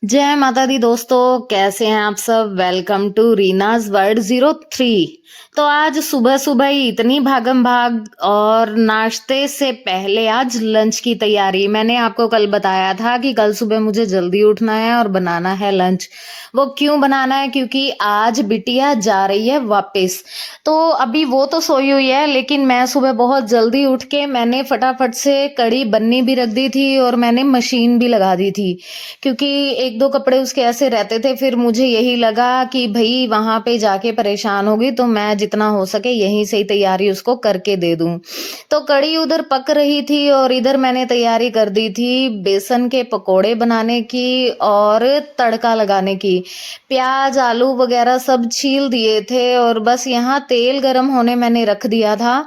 जय माता दी दोस्तों, कैसे हैं आप सब। Welcome to Reena's world 03। तो आज सुबह सुबह ही इतनी भागम भाग और नाश्ते से पहले आज लंच की तैयारी। मैंने आपको कल बताया था कि कल सुबह मुझे जल्दी उठना है और बनाना है लंच। वो क्यों बनाना है, क्योंकि आज बिटिया जा रही है वापस। तो अभी वो तो सोई हुई है, लेकिन मैं सुबह बहुत जल्दी उठ के मैंने फटाफट से कड़ी बननी भी रख दी थी और मैंने मशीन भी लगा दी थी, क्योंकि एक दो कपड़े उसके ऐसे रहते थे। फिर मुझे यही लगा कि भाई वहां पे जाके परेशान होगी, तो मैं जितना हो सके यहीं से ही तैयारी उसको करके दे दूं। तो कड़ी उधर पक रही थी और इधर मैंने तैयारी कर दी थी बेसन के पकोड़े बनाने की और तड़का लगाने की। प्याज आलू वगैरह सब छील दिए थे और बस यहाँ तेल गरम होने मैंने रख दिया था।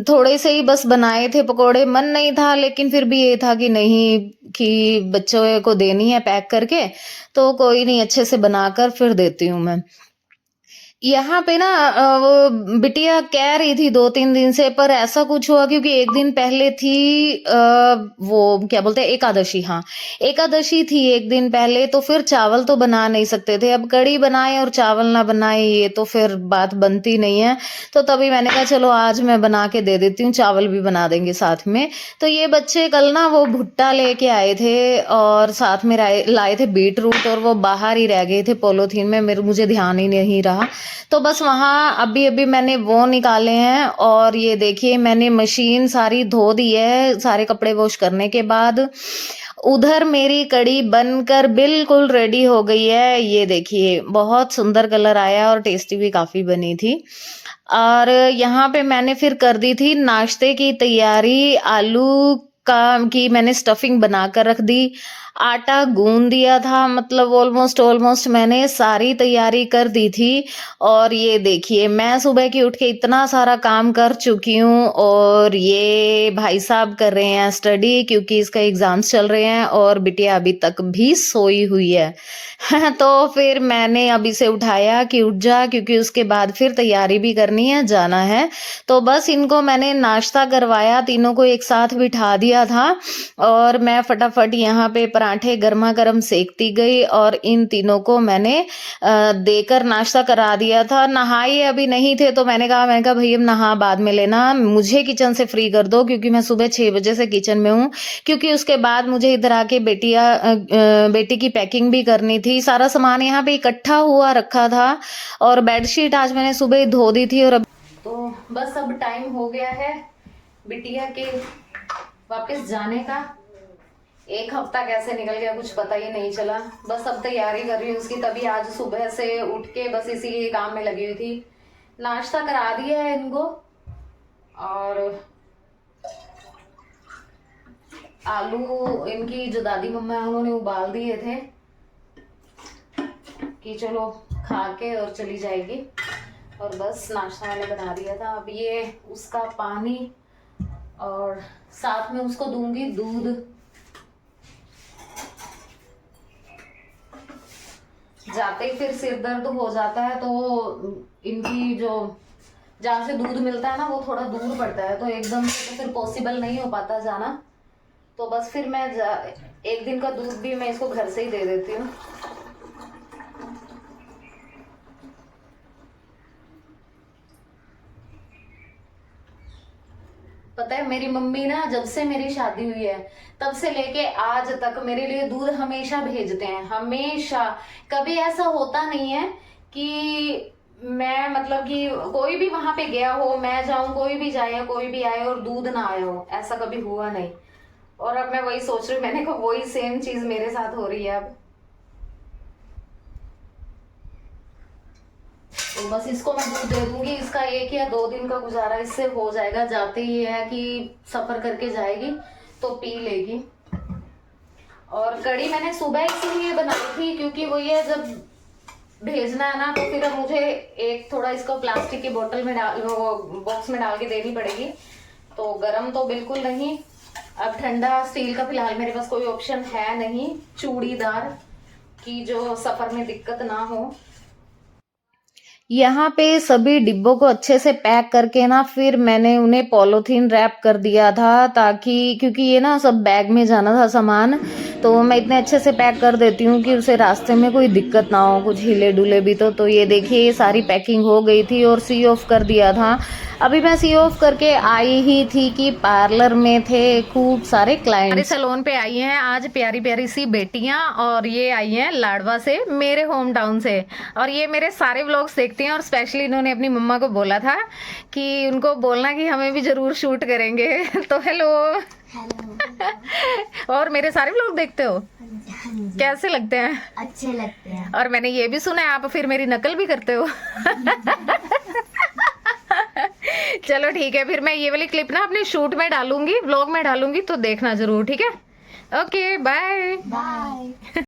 थोड़े से ही बस बनाए थे पकोड़े, मन नहीं था, लेकिन फिर भी ये था कि नहीं, कि बच्चों को देनी है पैक करके, तो कोई नहीं, अच्छे से बनाकर फिर देती हूँ मैं। यहाँ पे ना वो बिटिया कह रही थी 2-3 दिन से, पर ऐसा कुछ हुआ क्योंकि एक दिन पहले थी वो क्या बोलते हैं, एकादशी। हाँ, एकादशी थी एक दिन पहले, तो फिर चावल तो बना नहीं सकते थे। अब कड़ी बनाए और चावल ना बनाए, ये तो फिर बात बनती नहीं है। तो तभी मैंने कहा चलो आज मैं बना के दे देती हूँ, चावल भी बना देंगे साथ में। तो ये बच्चे कल ना वो भुट्टा लेके आए थे और साथ में लाए थे बीट रूट, और वो बाहर ही रह गए थे पॉलीथीन में, मेरे मुझे ध्यान ही नहीं रहा। तो बस वहाँ अभी अभी मैंने वो निकाले हैं। और ये देखिए मैंने मशीन सारी धो दी है सारे कपड़े वॉश करने के बाद। उधर मेरी कड़ी बनकर बिल्कुल रेडी हो गई है। ये देखिए बहुत सुंदर कलर आया और टेस्टी भी काफी बनी थी। और यहाँ पे मैंने फिर कर दी थी नाश्ते की तैयारी। आलू का की मैंने स्टफिंग बनाकर रख दी, आटा गूंद दिया था, मतलब ऑलमोस्ट ऑलमोस्ट मैंने सारी तैयारी कर दी थी। और ये देखिए मैं सुबह की उठ के इतना सारा काम कर चुकी हूँ, और ये भाई साहब कर रहे हैं स्टडी, क्योंकि इसका एग्जाम्स चल रहे हैं और बिटिया अभी तक भी सोई हुई है। तो फिर मैंने अभी से उठाया कि उठ जा, क्योंकि उसके बाद फिर तैयारी भी करनी है, जाना है। तो बस इनको मैंने नाश्ता करवाया, तीनों को एक साथ बिठा दिया था और मैं फटाफट यहाँ पे पराठे गर्मा गर्म सेकती गई और इन तीनों को मैंने देकर नाश्ता करा दिया था। नहाए अभी नहीं थे, तो मैंने कहा भाई अब नहा बाद में लेना, मुझे किचन से फ्री कर दो, क्योंकि मैं सुबह 6 बजे से किचन में हूँ। क्योंकि उसके बाद मुझे इधर आके बेटी की पैकिंग भी करनी थी। सारा सामान यहाँ पे इकट्ठा हुआ रखा था और बेडशीट आज मैंने सुबह ही धो दी थी। और अब तो बस अब टाइम हो गया है बिटिया के वापस जाने का। एक हफ्ता कैसे निकल गया कुछ पता ही नहीं चला। बस अब तैयारी कर रही हूँ उसकी, तभी आज सुबह से उठ के बस इसी काम में लगी हुई थी। नाश्ता करा दिया है इनको और आलू इनकी जो दादी मम्मा है उन्होंने उबाल दिए थे कि चलो खा के और चली जाएगी। और बस नाश्ता मैंने बना दिया था। अब ये उसका पानी और साथ में उसको दूंगी दूध। जाते ही फिर सिर दर्द हो जाता है, तो इनकी जो जहाँ से दूध मिलता है ना वो थोड़ा दूर पड़ता है, तो एकदम से तो फिर पॉसिबल नहीं हो पाता जाना। तो बस फिर मैं एक दिन का दूध भी मैं इसको घर से ही दे देती हूँ। पता है मेरी मम्मी ना जब से मेरी शादी हुई है तब से लेके आज तक मेरे लिए दूध हमेशा भेजते हैं, हमेशा। कभी ऐसा होता नहीं है कि मैं मतलब कि कोई भी वहां पे गया हो, मैं जाऊं, कोई भी जाए, कोई भी आए और दूध ना आया हो, ऐसा कभी हुआ नहीं। और अब मैं वही सोच रही हूँ, मैंने कहा वही सेम चीज मेरे साथ हो रही है अब। तो बस इसको मैं दूध दे दूंगी, इसका 1 या 2 दिन का गुजारा इससे हो जाएगा। जाते ही है कि सफर करके जाएगी तो पी लेगी। और कड़ी मैंने सुबह इसलिए बनाई थी क्योंकि वो ये जब भेजना है ना, तो फिर अब मुझे एक थोड़ा इसको प्लास्टिक की बोतल में डाल, बॉक्स में डाल के देनी पड़ेगी। तो गर्म तो बिल्कुल नहीं, अब ठंडा स्टील का फिलहाल मेरे पास कोई ऑप्शन है नहीं, चूड़ीदार की जो सफर में दिक्कत ना हो। यहाँ पे सभी डिब्बों को अच्छे से पैक करके ना फिर मैंने उन्हें पॉलीथीन रैप कर दिया था, ताकि क्योंकि ये ना सब बैग में जाना था सामान, तो मैं इतने अच्छे से पैक कर देती हूँ कि उसे रास्ते में कोई दिक्कत ना हो, कुछ हिले डुले भी तो ये देखिए ये सारी पैकिंग हो गई थी और सी ऑफ कर दिया था। अभी मैं सी ऑफ करके आई ही थी कि पार्लर में थे खूब सारे क्लाइंट्स। हमारे सैलून पे आई हैं आज प्यारी प्यारी सी बेटियां, और ये आई हैं लाडवा से, मेरे होम टाउन से, और ये मेरे सारे व्लॉग्स देखती हैं, और स्पेशली इन्होंने अपनी मम्मा को बोला था कि उनको बोलना कि हमें भी जरूर शूट करेंगे। तो हेलो। और मेरे सारे व्लॉग देखते हो? कैसे लगते हैं? अच्छे लगते हैं। और मैंने ये भी सुना है आप फिर मेरी नकल भी करते हो। चलो ठीक है, फिर मैं ये वाली क्लिप ना अपने शूट में डालूंगी, व्लॉग में डालूंगी, तो देखना जरूर, ठीक है? Okay bye bye.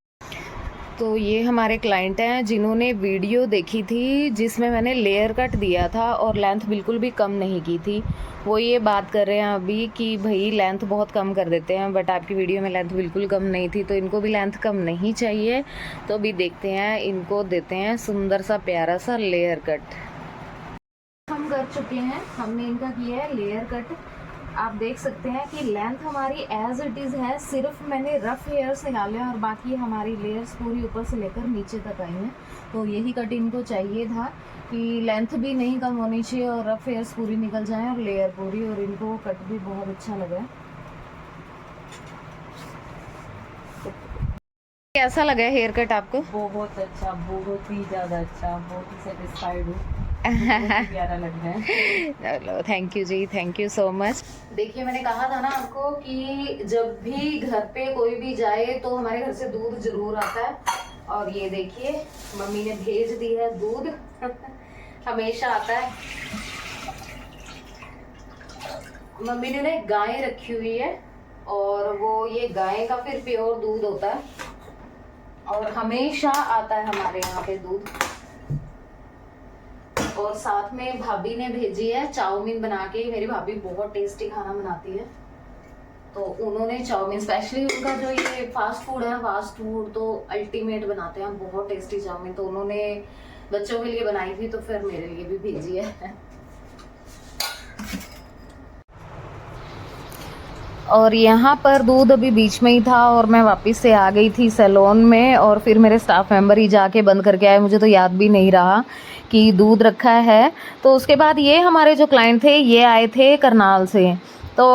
तो ये हमारे क्लाइंट हैं जिन्होंने वीडियो देखी थी जिसमें मैंने लेयर कट दिया था और लेंथ बिल्कुल भी कम नहीं की थी। वो ये बात कर रहे हैं अभी कि भाई लेंथ बहुत कम कर देते हैं, बट आपकी वीडियो में लेंथ बिल्कुल कम नहीं थी, तो इनको भी लेंथ कम नहीं चाहिए। तो अभी देखते हैं, इनको देते हैं सुंदर सा प्यारा सा लेयर कट। हम कर चुके हैं, हमने इनका किया है लेयर कट। आप देख सकते हैं कि लेंथ हमारी एज इट इज़ है, सिर्फ मैंने रफ हेयर्स निकाले हैं और बाकी हमारी लेयर्स पूरी ऊपर से लेकर नीचे तक आई हैं। तो यही कट इनको चाहिए था कि लेंथ भी नहीं कम होनी चाहिए और रफ हेयर्स पूरी निकल जाएं और लेयर पूरी, और इनको कट भी बहुत अच्छा लगा। कैसा लगा हेयर कट आपको? बहुत अच्छा, बहुत ही ज्यादा अच्छा, बहुत ही सेटिस्फाइड हूँ। प्यारा लग रहा है। चलो thank you ji, thank you so much. देखिए मैंने कहा था ना आपको कि जब भी घर पे कोई भी जाए तो हमारे घर से दूध जरूर आता है, और ये देखिए मम्मी ने भेज दी है दूध। हमेशा आता है। मम्मी ने गाय रखी हुई है और वो ये गाय का फिर प्योर दूध होता है और हमेशा आता है हमारे यहाँ पे दूध। और साथ में भाभी ने भेजी है चाउमीन बना के, मेरी भाभी बहुत टेस्टी खाना बनाती है, तो उन्होंने चाउमीन, स्पेशली उनका जो ये फास्ट फूड है, फास्ट फूड तो अल्टीमेट बनाते हैं, बहुत टेस्टी चाउमीन, तो उन्होंने बच्चों के लिए बनाई थी तो फिर मेरे लिए भी भेजी है। और यहाँ पर दूध अभी बीच में ही था और मैं वापस से आ गई थी सैलून में, और फिर मेरे स्टाफ मेंबर ही जाके बंद करके आए, मुझे तो याद भी नहीं रहा कि दूध रखा है। तो उसके बाद ये हमारे जो क्लाइंट थे ये आए थे करनाल से, तो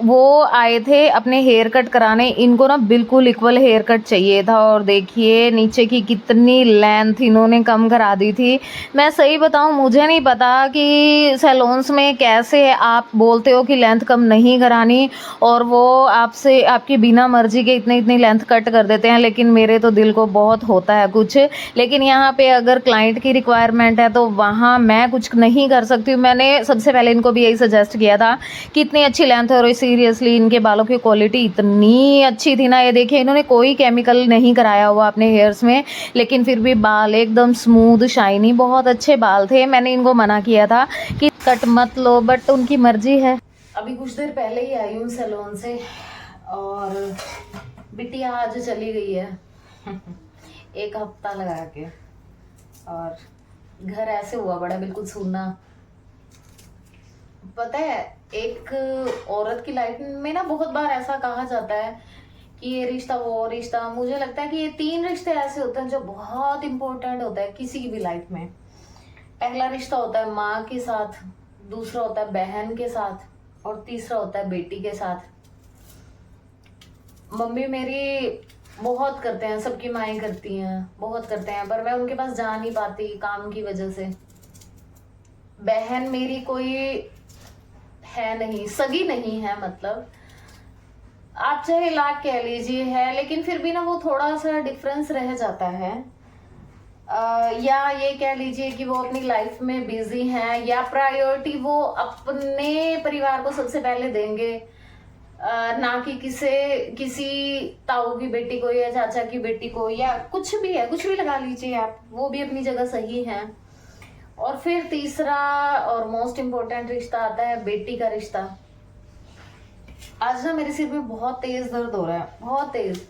वो आए थे अपने हेयर कट कराने। इनको ना बिल्कुल इक्वल हेयर कट चाहिए था, और देखिए नीचे की कितनी लेंथ इन्होंने कम करा दी थी। मैं सही बताऊं, मुझे नहीं पता कि सैलून्स में कैसे आप बोलते हो कि लेंथ कम नहीं करानी और वो आपसे आपकी बिना मर्जी के इतनी इतनी लेंथ कट कर देते हैं, लेकिन मेरे तो दिल को बहुत होता है कुछ। लेकिन यहाँ पे अगर क्लाइंट की रिक्वायरमेंट है तो वहाँ मैं कुछ नहीं कर सकती हूँ। मैंने सबसे पहले इनको भी यही सजेस्ट किया था कि इतनी अच्छी लेंथ है, और सीरियसली इनके बालों की क्वालिटी इतनी अच्छी थी ना। ये देखिए इन्होंने कोई केमिकल नहीं कराया हुआ अपने हेयर्स में, लेकिन फिर भी बाल एकदम स्मूथ शाइनी, बहुत अच्छे बाल थे। मैंने इनको मना किया था कि कट मत लो, बट उनकी मर्जी है। अभी कुछ देर पहले ही आई हूँ सैलून से और बिटिया आज चली गई है। एक हफ्ता लगा के, और घर ऐसे हुआ बड़ा बिल्कुल सूना। पता है एक औरत की लाइफ में ना बहुत बार ऐसा कहा जाता है कि ये रिश्ता वो रिश्ता, मुझे लगता है कि ये 3 रिश्ते ऐसे होते हैं जो बहुत इंपॉर्टेंट होता है किसी की भी लाइफ में। पहला रिश्ता होता है माँ के साथ, दूसरा होता है बहन के साथ, और तीसरा होता है बेटी के साथ। मम्मी मेरी बहुत करते हैं, सबकी माएँ करती हैं, बहुत करते हैं, पर मैं उनके पास जा नहीं पाती काम की वजह से। बहन मेरी कोई है नहीं, सगी नहीं है, मतलब आप चाहे लाख कह लीजिए है, लेकिन फिर भी ना वो थोड़ा सा डिफरेंस रह जाता है। या ये कह लीजिए कि वो अपनी लाइफ में बिजी हैं, या प्रायोरिटी वो अपने परिवार को सबसे पहले देंगे, ना कि किसी ताऊ की बेटी को या चाचा की बेटी को, या कुछ भी है, कुछ भी लगा लीजिए आप, वो भी अपनी जगह सही है। और फिर तीसरा और मोस्ट इम्पोर्टेंट रिश्ता आता है बेटी का रिश्ता। आज ना मेरे सिर में बहुत तेज दर्द हो रहा है, बहुत तेज।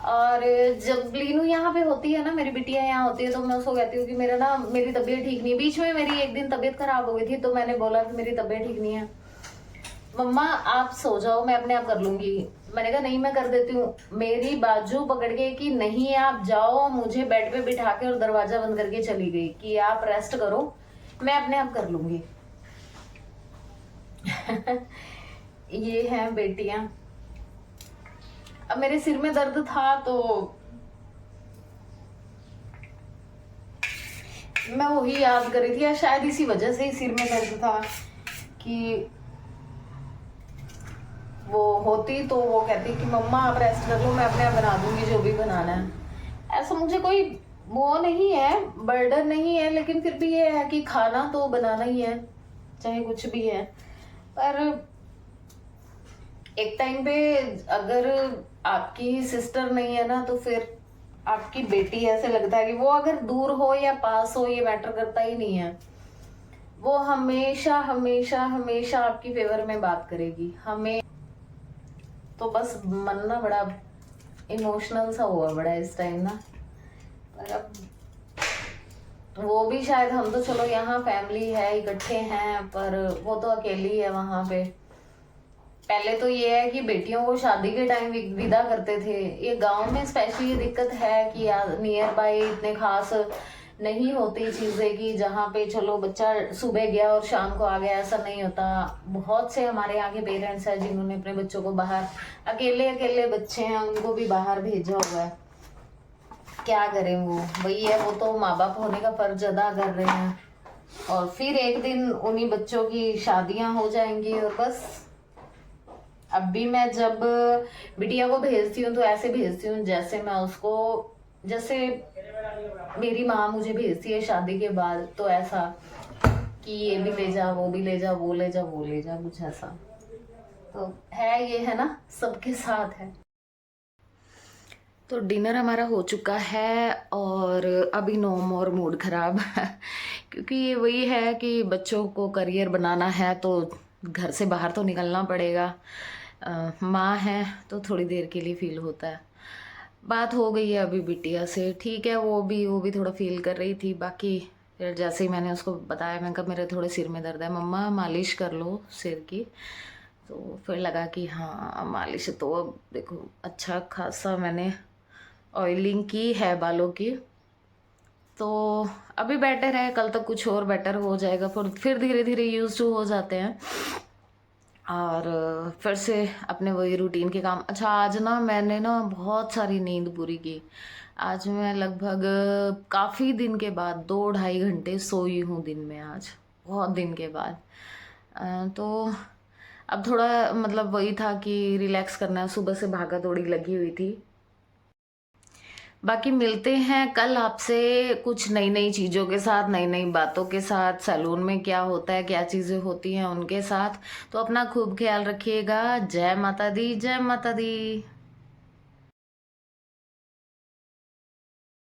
और जब लीनू यहाँ पे होती है ना, मेरी बिटिया यहाँ होती है, तो मैं उसको कहती हूँ कि मेरा ना, मेरी तबीयत ठीक नहीं। बीच में मेरी एक दिन तबीयत खराब हो गई थी, तो मैंने बोला कि मेरी तबीयत ठीक नहीं है, मम्मा आप सो जाओ, मैं अपने आप कर लूंगी। मैंने कहा नहीं, मैं कर देती हूँ। मेरी बाजू पकड़ के कि नहीं आप जाओ, मुझे बेड पे बिठा के और दरवाजा बंद करके चली गई कि आप रेस्ट करो, मैं अपने आप कर लूंगी। ये हैं बेटियां। अब मेरे सिर में दर्द था, तो मैं वही याद कर रही थी, या शायद इसी वजह से ही सिर में दर्द था कि वो होती तो वो कहती कि मम्मा आप रेस्ट कर लो, मैं अपने आप बना दूंगी जो भी बनाना है। ऐसा मुझे कोई वो नहीं है, बर्डन नहीं है, लेकिन फिर भी ये है कि खाना तो बनाना ही है, चाहे कुछ भी है। पर एक टाइम पे अगर आपकी सिस्टर नहीं है ना, तो फिर आपकी बेटी, ऐसे लगता है कि वो अगर दूर हो या पास हो, ये मैटर करता ही नहीं है, वो हमेशा हमेशा हमेशा आपकी फेवर में बात करेगी। हमें तो बस मन ना बड़ा इमोशनल सा हुआ बड़ा इस टाइम ना। पर अब वो भी शायद, हम तो चलो यहाँ फैमिली है, इकट्ठे हैं, पर वो तो अकेली है वहां पे। पहले तो ये है कि बेटियों को शादी के टाइम विदा करते थे। ये गांव में स्पेशली ये दिक्कत है कि नियर बाय इतने खास नहीं होती चीजें कि जहाँ पे चलो बच्चा सुबह गया और शाम को आ गया, ऐसा नहीं होता। बहुत से हमारे यहाँ के पेरेंट्स हैं जिन्होंने अपने बच्चों को बाहर, अकेले अकेले बच्चे हैं उनको भी बाहर भेजा हुआ है। क्या करें, वो वही है, वो तो माँ बाप होने का फर्ज अदा कर रहे हैं। और फिर एक दिन उन्हीं बच्चों की शादियां हो जाएंगी और बस। अब भी मैं जब बिटिया को भेजती हूँ तो ऐसे भेजती हूँ जैसे मैं उसको, जैसे मेरी माँ मुझे भेजती है शादी के बाद, तो ऐसा कि ये भी ले जा, वो भी ले जा, वो ले जा, वो ले जा, कुछ ऐसा तो है। ये है ना, सबके साथ है। तो डिनर हमारा हो चुका है और अभी नो मोर मूड खराब क्योंकि ये वही है कि बच्चों को करियर बनाना है तो घर से बाहर तो निकलना पड़ेगा। माँ है तो थोड़ी देर के लिए फील होता है। बात हो गई है अभी बिटिया से, ठीक है, वो भी थोड़ा फील कर रही थी। बाकी फिर जैसे ही मैंने उसको बताया, मैं कहा मेरे थोड़े सिर में दर्द है, मम्मा मालिश कर लो सिर की। तो फिर लगा कि हाँ मालिश, तो अब देखो अच्छा खासा मैंने ऑयलिंग की है बालों की, तो अभी बेटर है, कल तक कुछ और बेटर हो जाएगा। फिर धीरे धीरे यूज टू हो जाते हैं और फिर से अपने वही रूटीन के काम। अच्छा आज ना मैंने ना बहुत सारी नींद पूरी की। आज मैं लगभग काफ़ी दिन के बाद 2-2.5 घंटे सोई हूँ दिन में, आज बहुत दिन के बाद। तो अब थोड़ा मतलब वही था कि रिलैक्स करना है, सुबह से भागा दौड़ी लगी हुई थी। बाकी मिलते हैं कल आपसे कुछ नई नई चीज़ों के साथ, नई नई बातों के साथ, सैलून में क्या होता है, क्या चीज़ें होती हैं उनके साथ। तो अपना खूब ख्याल रखिएगा। जय माता दी, जय माता दी।